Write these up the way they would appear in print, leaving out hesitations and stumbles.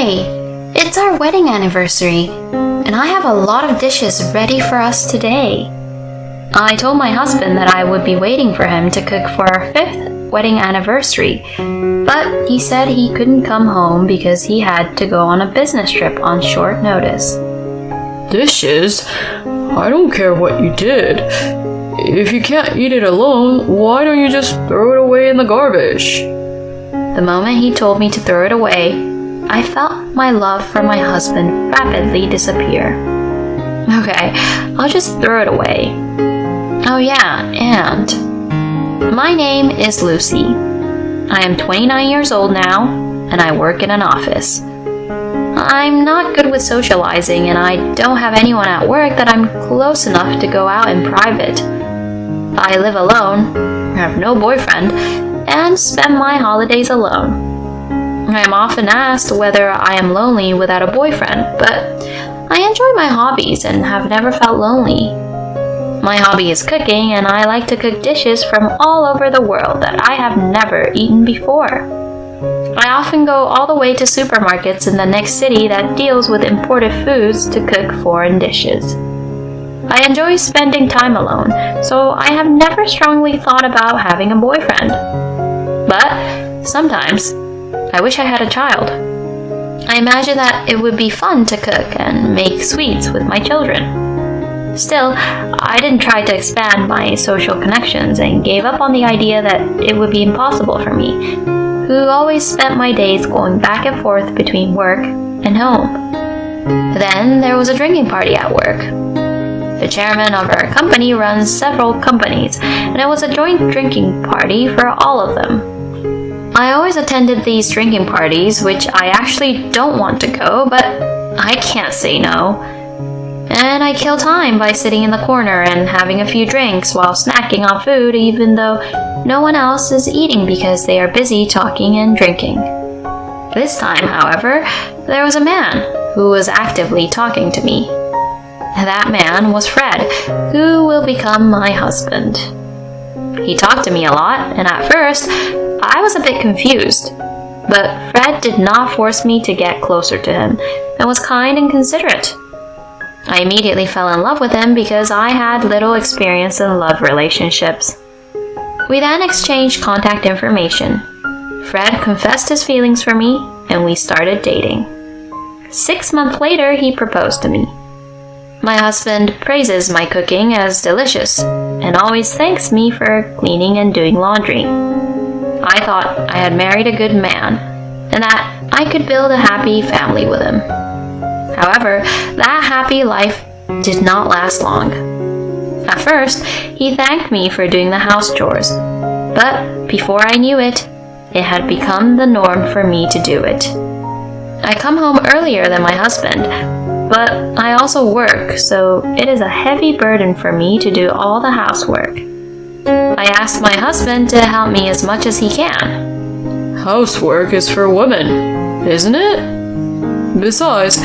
Hey, it's our wedding anniversary, and I have a lot of dishes ready for us today. I told my husband that I would be waiting for him to cook for our 5th wedding anniversary, but he said he couldn't come home because he had to go on a business trip on short notice. Dishes? I don't care what you did. If you can't eat it alone, why don't you just throw it away in the garbage? The moment he told me to throw it away, I felt my love for my husband rapidly disappear. Okay, I'll just throw it away. Oh yeah, and my name is Lucy. I am 29 years old now, and I work in an office. I'm not good with socializing, and I don't have anyone at work that I'm close enough to go out in private. I live alone, have no boyfriend, and spend my holidays alone. I am often asked whether I am lonely without a boyfriend, but I enjoy my hobbies and have never felt lonely. My hobby is cooking, and I like to cook dishes from all over the world that I have never eaten before. I often go all the way to supermarkets in the next city that deals with imported foods to cook foreign dishes. I enjoy spending time alone, so I have never strongly thought about having a boyfriend. But sometimes, I wish I had a child. I imagine that it would be fun to cook and make sweets with my children. Still, I didn't try to expand my social connections and gave up on the idea that it would be impossible for me, who always spent my days going back and forth between work and home. Then there was a drinking party at work. The chairman of our company runs several companies, and it was a joint drinking party for all of them. I always attended these drinking parties, which I actually don't want to go, but I can't say no. And I kill time by sitting in the corner and having a few drinks while snacking on food, even though no one else is eating because they are busy talking and drinking. This time, however, there was a man who was actively talking to me. That man was Fred, who will become my husband. He talked to me a lot, and at first, I was a bit confused. But Fred did not force me to get closer to him, and was kind and considerate. I immediately fell in love with him because I had little experience in love relationships. We then exchanged contact information. Fred confessed his feelings for me, and we started dating. 6 months later, he proposed to me. My husband praises my cooking as delicious, and always thanks me for cleaning and doing laundry. I thought I had married a good man, and that I could build a happy family with him. However, that happy life did not last long. At first, he thanked me for doing the house chores, but before I knew it, it had become the norm for me to do it. I come home earlier than my husband, but I also work, so it is a heavy burden for me to do all the housework. I asked my husband to help me as much as he can. Housework is for women, isn't it? Besides,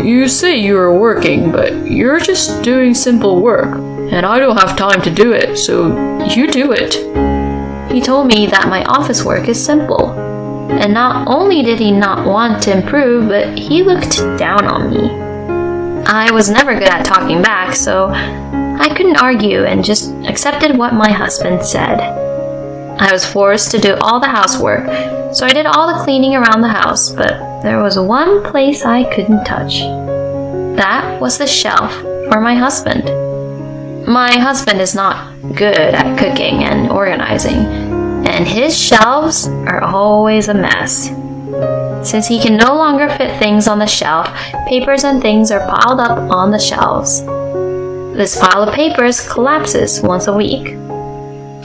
you say you are working, but you're just doing simple work, and I don't have time to do it, so you do it. He told me that my office work is simple, and not only did he not want to improve, but he looked down on me. I was never good at talking back, so I couldn't argue and just accepted what my husband said. I was forced to do all the housework, so I did all the cleaning around the house, but there was one place I couldn't touch. That was the shelf for my husband. My husband is not good at cooking and organizing, and his shelves are always a mess. Since he can no longer fit things on the shelf, papers and things are piled up on the shelves. This pile of papers collapses once a week.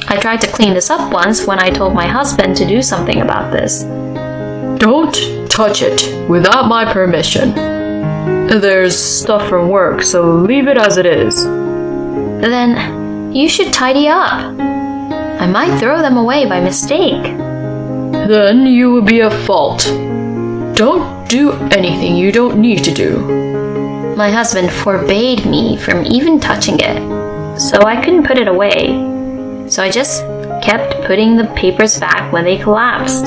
I tried to clean this up once when I told my husband to do something about this. Don't touch it without my permission. There's stuff from work, so leave it as it is. Then you should tidy up. I might throw them away by mistake. Then you will be at fault. Don't do anything you don't need to do. My husband forbade me from even touching it, so I couldn't put it away. So I just kept putting the papers back when they collapsed.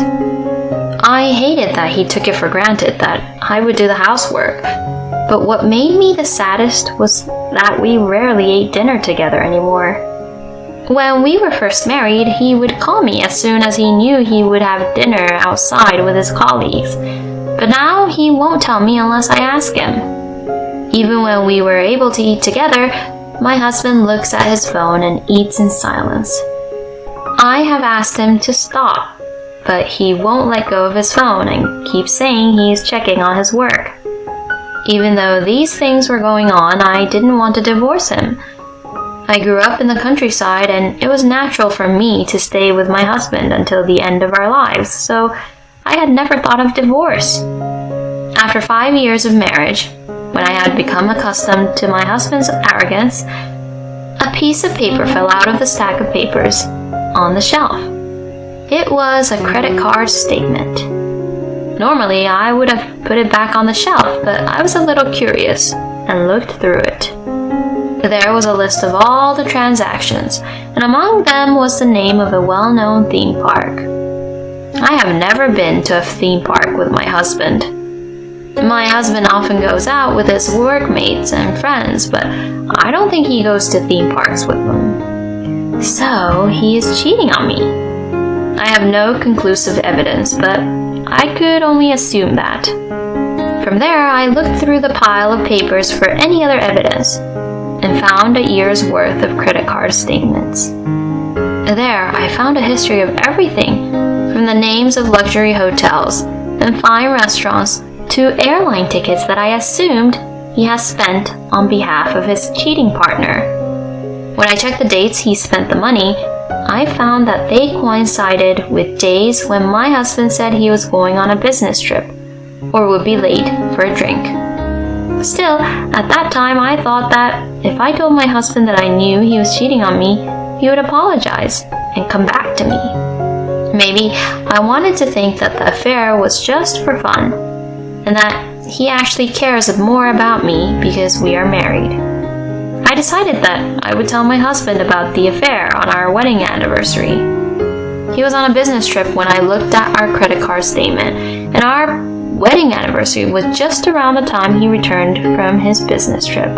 I hated that he took it for granted that I would do the housework. But what made me the saddest was that we rarely ate dinner together anymore. When we were first married, he would call me as soon as he knew he would have dinner outside with his colleagues. But now he won't tell me unless I ask him. Even when we were able to eat together, my husband looks at his phone and eats in silence. I have asked him to stop, but he won't let go of his phone and keeps saying he is checking on his work. Even though these things were going on, I didn't want to divorce him. I grew up in the countryside and it was natural for me to stay with my husband until the end of our lives, so I had never thought of divorce. After 5 years of marriage, when I had become accustomed to my husband's arrogance, a piece of paper fell out of the stack of papers on the shelf. It was a credit card statement. Normally, I would have put it back on the shelf, but I was a little curious and looked through it. There was a list of all the transactions, and among them was the name of a well-known theme park. I have never been to a theme park with my husband. My husband often goes out with his workmates and friends, but I don't think he goes to theme parks with them. So, he is cheating on me. I have no conclusive evidence, but I could only assume that. From there, I looked through the pile of papers for any other evidence, and found a year's worth of credit card statements. There, I found a history of everything, from the names of luxury hotels and fine restaurants to airline tickets that I assumed he has spent on behalf of his cheating partner. When I checked the dates he spent the money, I found that they coincided with days when my husband said he was going on a business trip or would be late for a drink. Still, at that time I thought that if I told my husband that I knew he was cheating on me, he would apologize and come back to me. Maybe I wanted to think that the affair was just for fun, and that he actually cares more about me because we are married. I decided that I would tell my husband about the affair on our wedding anniversary. He was on a business trip when I looked at our credit card statement, and our wedding anniversary was just around the time he returned from his business trip.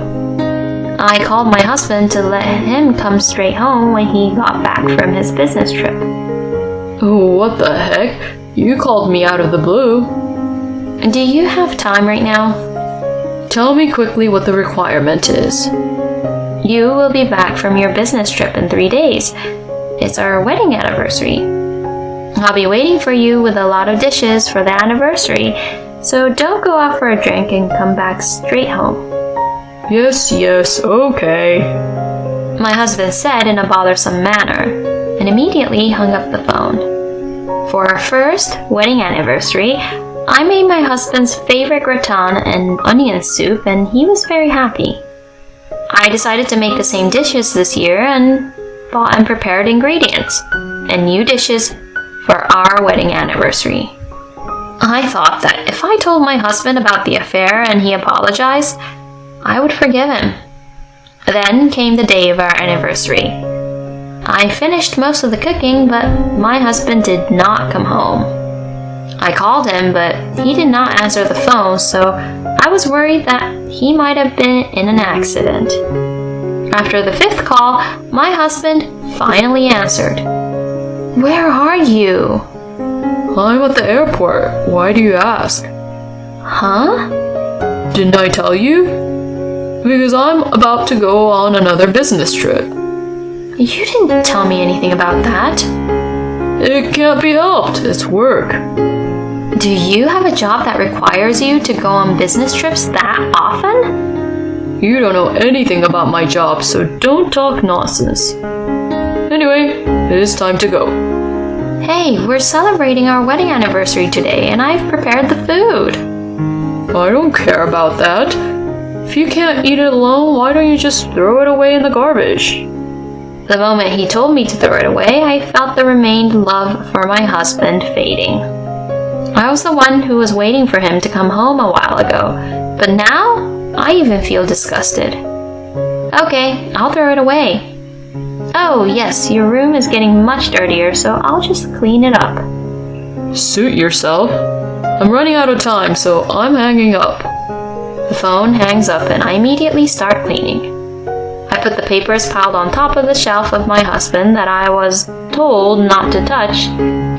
I called my husband to let him come straight home when he got back from his business trip. What the heck? You called me out of the blue. Do you have time right now? Tell me quickly what the requirement is. You will be back from your business trip in 3 days. It's our wedding anniversary. I'll be waiting for you with a lot of dishes for the anniversary, so don't go out for a drink and come back straight home. Yes, okay. My husband said in a bothersome manner, and immediately hung up the phone. For our first wedding anniversary, I made my husband's favorite gratin and onion soup, and he was very happy. I decided to make the same dishes this year and bought and prepared ingredients and new dishes for our wedding anniversary. I thought that if I told my husband about the affair and he apologized, I would forgive him. Then came the day of our anniversary. I finished most of the cooking, but my husband did not come home. I called him, but he did not answer the phone, so I was worried that he might have been in an accident. After the 5th call, my husband finally answered. Where are you? I'm at the airport. Why do you ask? Huh? Didn't I tell you? Because I'm about to go on another business trip. You didn't tell me anything about that. It can't be helped. It's work. Do you have a job that requires you to go on business trips that often? You don't know anything about my job, so don't talk nonsense. Anyway, it is time to go. Hey, we're celebrating our wedding anniversary today, and I've prepared the food. I don't care about that. If you can't eat it alone, why don't you just throw it away in the garbage? The moment he told me to throw it away, I felt the remained love for my husband fading. I was the one who was waiting for him to come home a while ago, but now I even feel disgusted. Okay, I'll throw it away. Oh, yes, your room is getting much dirtier, so I'll just clean it up. Suit yourself. I'm running out of time, so I'm hanging up. The phone hangs up and I immediately start cleaning. I put the papers piled on top of the shelf of my husband that I was told not to touch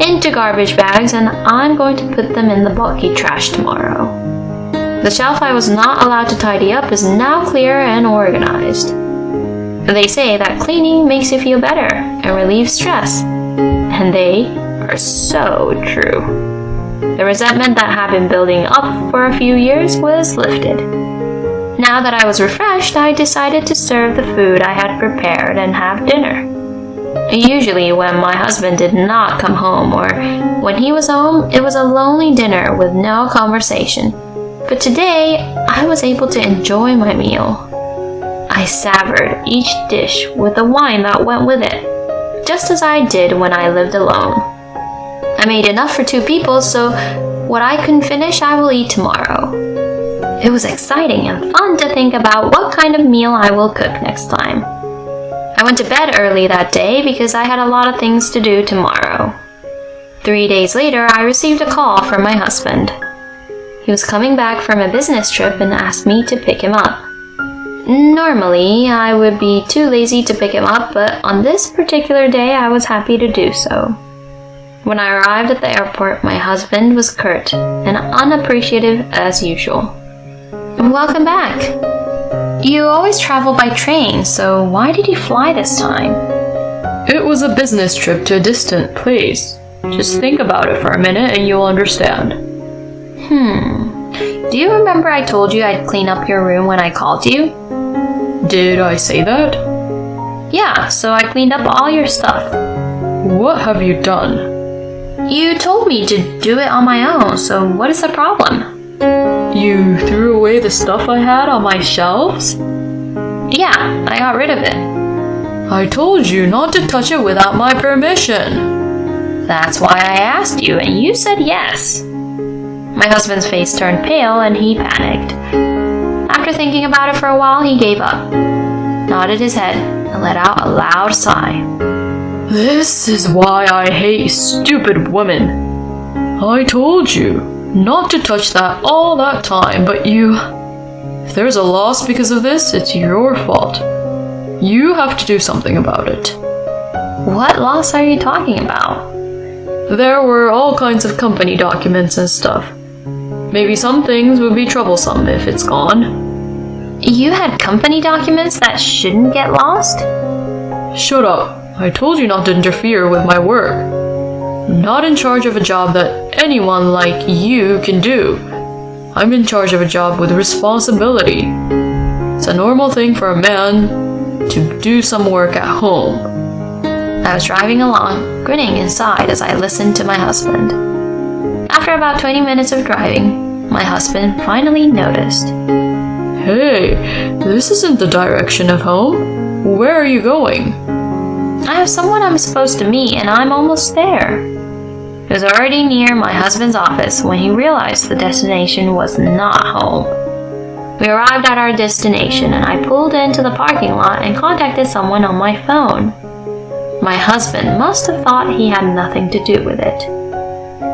into garbage bags, and I'm going to put them in the bulky trash tomorrow. The shelf I was not allowed to tidy up is now clear and organized. They say that cleaning makes you feel better and relieves stress, and they are so true. The resentment that had been building up for a few years was lifted. Now that I was refreshed, I decided to serve the food I had prepared and have dinner. Usually when my husband did not come home, or when he was home, it was a lonely dinner with no conversation. But today, I was able to enjoy my meal. I savored each dish with the wine that went with it, just as I did when I lived alone. I made enough for 2 people, so what I couldn't finish, I will eat tomorrow. It was exciting and fun to think about what kind of meal I will cook next time. I went to bed early that day because I had a lot of things to do tomorrow. 3 days later, I received a call from my husband. He was coming back from a business trip and asked me to pick him up. Normally, I would be too lazy to pick him up, but on this particular day, I was happy to do so. When I arrived at the airport, my husband was curt and unappreciative as usual. Welcome back. You always travel by train, so why did you fly this time? It was a business trip to a distant place. Just think about it for a minute and you'll understand. Do you remember I told you I'd clean up your room when I called you? Did I say that? Yeah, so I cleaned up all your stuff. What have you done? You told me to do it on my own, so what is the problem? You threw away the stuff I had on my shelves? Yeah, I got rid of it. I told you not to touch it without my permission. That's why I asked you, and you said yes. My husband's face turned pale and he panicked. After thinking about it for a while, he gave up, nodded his head, and let out a loud sigh. This is why I hate stupid women. I told you not to touch that all that time, but you... If there's a loss because of this, it's your fault. You have to do something about it. What loss are you talking about? There were all kinds of company documents and stuff. Maybe some things would be troublesome if it's gone. You had company documents that shouldn't get lost? Shut up. I told you not to interfere with my work. I'm not in charge of a job that anyone like you can do. I'm in charge of a job with responsibility. It's a normal thing for a man to do some work at home. I was driving along, grinning inside as I listened to my husband. After about 20 minutes of driving, my husband finally noticed. Hey, this isn't the direction of home. Where are you going? I have someone I'm supposed to meet and I'm almost there. It was already near my husband's office when he realized the destination was not home. We arrived at our destination and I pulled into the parking lot and contacted someone on my phone. My husband must have thought he had nothing to do with it.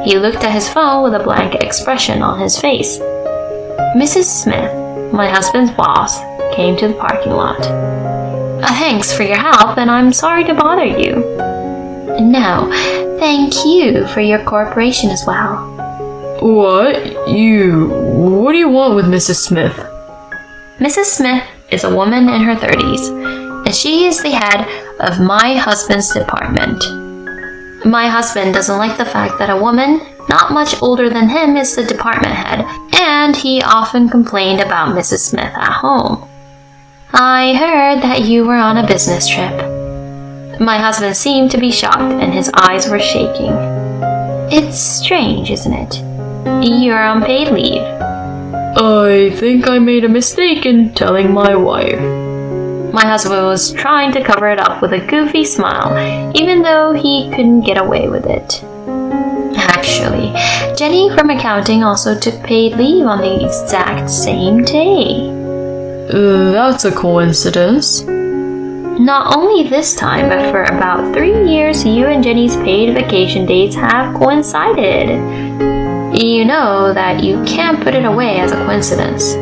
He looked at his phone with a blank expression on his face. Mrs. Smith, my husband's boss, came to the parking lot. Thanks for your help, and I'm sorry to bother you. No, thank you for your cooperation as well. What do you want with Mrs. Smith? Mrs. Smith is a woman in her 30s, and she is the head of my husband's department. My husband doesn't like the fact that a woman not much older than him is the department head, and he often complained about Mrs. Smith at home. I heard that you were on a business trip. My husband seemed to be shocked, and his eyes were shaking. It's strange, isn't it? You're on paid leave. I think I made a mistake in telling my wife. My husband was trying to cover it up with a goofy smile, even though he couldn't get away with it. Actually, Jenny from accounting also took paid leave on the exact same day. That's a coincidence. Not only this time, but for about 3 years, you and Jenny's paid vacation dates have coincided. You know that you can't put it away as a coincidence.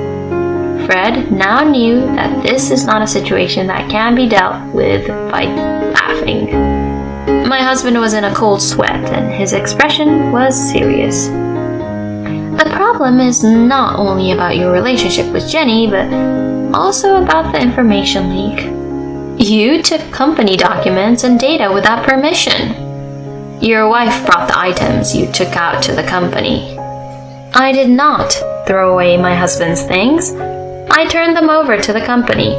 Fred now knew that this is not a situation that can be dealt with by laughing. My husband was in a cold sweat, and his expression was serious. The problem is not only about your relationship with Jenny, but also about the information leak. You took company documents and data without permission. Your wife brought the items you took out to the company. I did not throw away my husband's things. I turned them over to the company.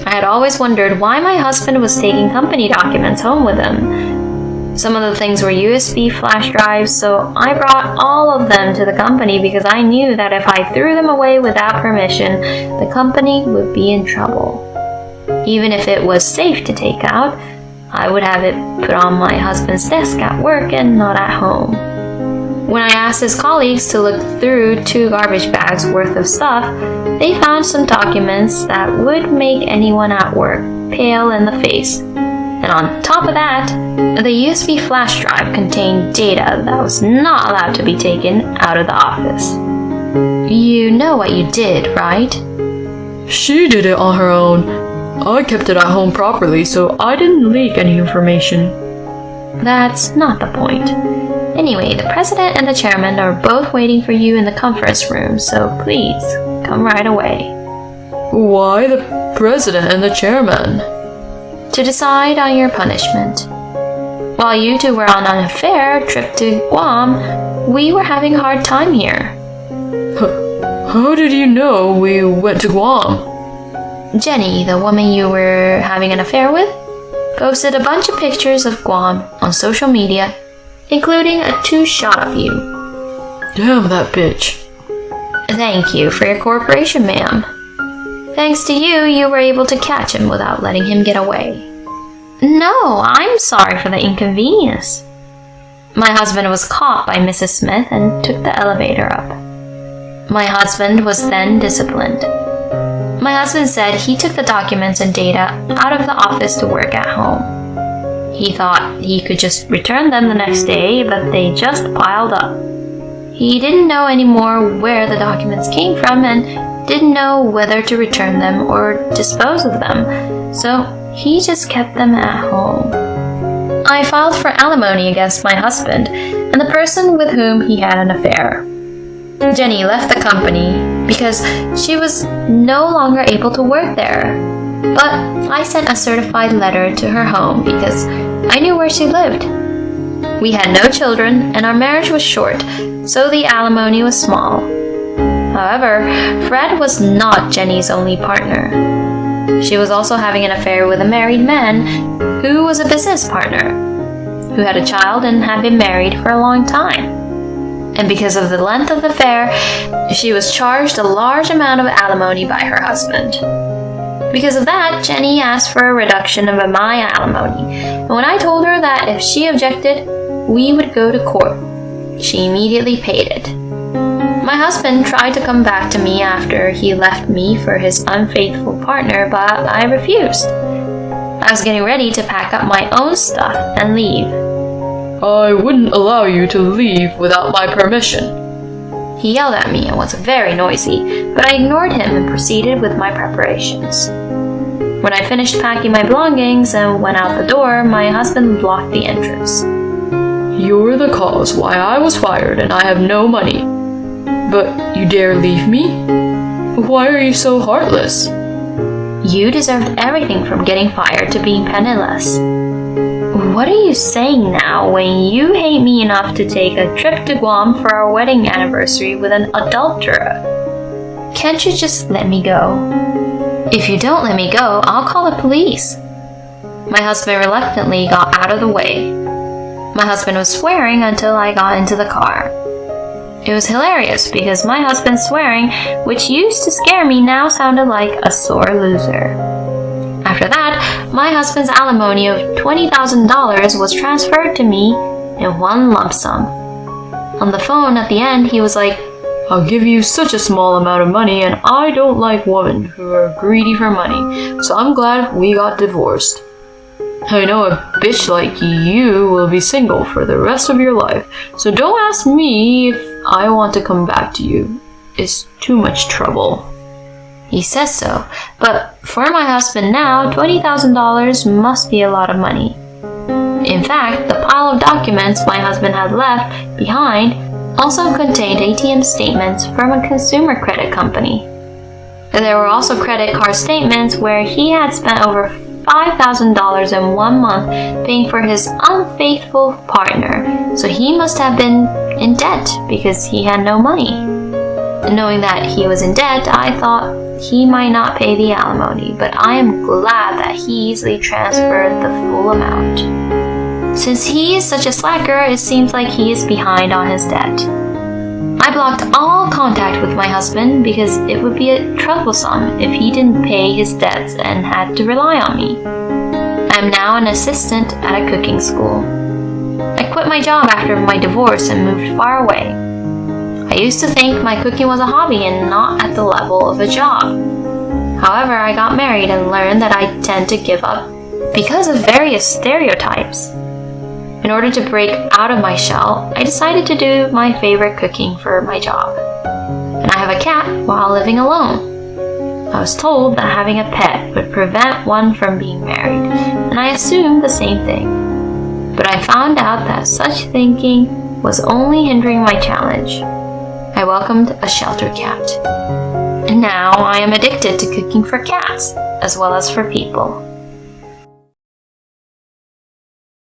I had always wondered why my husband was taking company documents home with him. Some of the things were USB flash drives, so I brought all of them to the company because I knew that if I threw them away without permission, the company would be in trouble. Even if it was safe to take out, I would have it put on my husband's desk at work and not at home. When I asked his colleagues to look through 2 garbage bags worth of stuff, they found some documents that would make anyone at work pale in the face. And on top of that, the USB flash drive contained data that was not allowed to be taken out of the office. You know what you did, right? She did it on her own. I kept it at home properly, so I didn't leak any information. That's not the point. Anyway, the president and the chairman are both waiting for you in the conference room, so please, come right away. Why the president and the chairman? To decide on your punishment. While you two were on an affair trip to Guam, we were having a hard time here. How did you know we went to Guam? Jenny, the woman you were having an affair with, posted a bunch of pictures of Guam on social media, including a 2-shot of you. Damn that bitch. Thank you for your cooperation, ma'am. Thanks to you, you were able to catch him without letting him get away. No, I'm sorry for the inconvenience. My husband was caught by Mrs. Smith and took the elevator up. My husband was then disciplined. My husband said he took the documents and data out of the office to work at home. He thought he could just return them the next day, but they just piled up. He didn't know anymore where the documents came from and didn't know whether to return them or dispose of them, so he just kept them at home. I filed for alimony against my husband and the person with whom he had an affair. Jenny left the company because she was no longer able to work there. But I sent a certified letter to her home because I knew where she lived. We had no children and our marriage was short, so the alimony was small. However, Fred was not Jenny's only partner. She was also having an affair with a married man who was a business partner, who had a child and had been married for a long time. And because of the length of the affair, she was charged a large amount of alimony by her husband. Because of that, Jenny asked for a reduction of my alimony, and when I told her that if she objected, we would go to court, she immediately paid it. My husband tried to come back to me after he left me for his unfaithful partner, but I refused. I was getting ready to pack up my own stuff and leave. I wouldn't allow you to leave without my permission. He yelled at me and was very noisy, but I ignored him and proceeded with my preparations. When I finished packing my belongings and went out the door, my husband blocked the entrance. You're the cause why I was fired and I have no money. But you dare leave me? Why are you so heartless? You deserved everything from getting fired to being penniless. What are you saying now when you hate me enough to take a trip to Guam for our wedding anniversary with an adulterer? Can't you just let me go? If you don't let me go, I'll call the police. My husband reluctantly got out of the way. My husband was swearing until I got into the car. It was hilarious because my husband's swearing, which used to scare me, now sounded like a sore loser. After that, my husband's alimony of $20,000 was transferred to me in one lump sum. On the phone at the end, he was like, I'll give you such a small amount of money, and I don't like women who are greedy for money, so I'm glad we got divorced. I know a bitch like you will be single for the rest of your life, so don't ask me if I want to come back to you. It's too much trouble. He says so, but for my husband now, $20,000 must be a lot of money. In fact, the pile of documents my husband had left behind also contained ATM statements from a consumer credit company. There were also credit card statements where he had spent over $5,000 in 1 month paying for his unfaithful partner, so he must have been in debt because he had no money. Knowing that he was in debt, I thought he might not pay the alimony, but I am glad that he easily transferred the full amount. Since he is such a slacker, it seems like he is behind on his debt. I blocked all contact with my husband because it would be troublesome if he didn't pay his debts and had to rely on me. I am now an assistant at a cooking school. I quit my job after my divorce and moved far away. I used to think my cooking was a hobby and not at the level of a job. However, I got married and learned that I tend to give up because of various stereotypes. In order to break out of my shell, I decided to do my favorite cooking for my job. And I have a cat while living alone. I was told that having a pet would prevent one from being married, and I assumed the same thing. But I found out that such thinking was only hindering my challenge. I welcomed a shelter cat. And now I am addicted to cooking for cats, as well as for people.